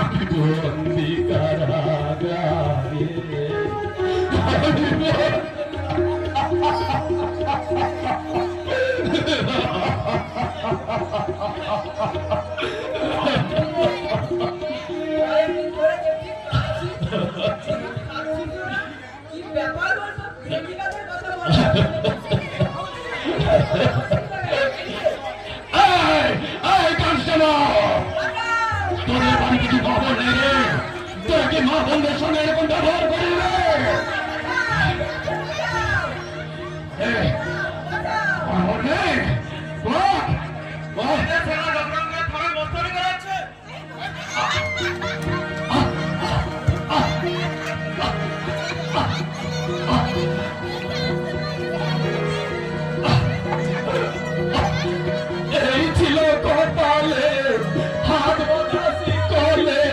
আমি বন্দি কারাগারে তোদের বাড়ি কিছু খবর নেই রে, তোকে মা বোনদের সঙ্গে এরকম ব্যবহার করবে? খবর নেই? এই ছিল কপালে হাত বাঁধি কোলে,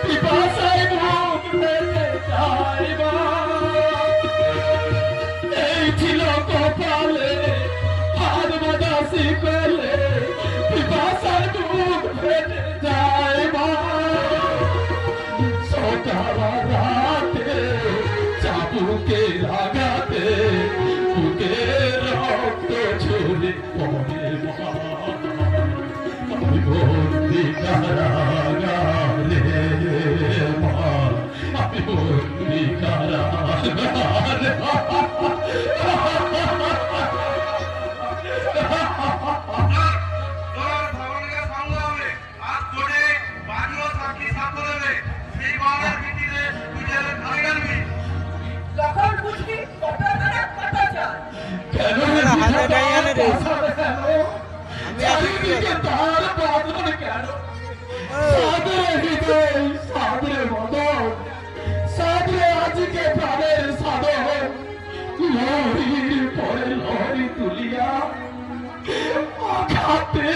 পিপাসায় বুক ভেসে যাইবা। এই ছিল কপালে হাত বাঁধি কোলে, পিপাসায় বুক ভেসে যাইবা। সকাল রাতে চাবুকে লাগাতে বুকে রক্ত ঝরে পড়ে মা। আমি বন্দি কারাগারে মা, আমি বন্দি কারাগারে। চারিদিকে তার বাঁধন কেন? সাদরে হৃদয় সাদরে মদন, সাদরে আজকে প্রাণের সাধন। লহরীর পরে লহরী তুলিয়া আঘাতে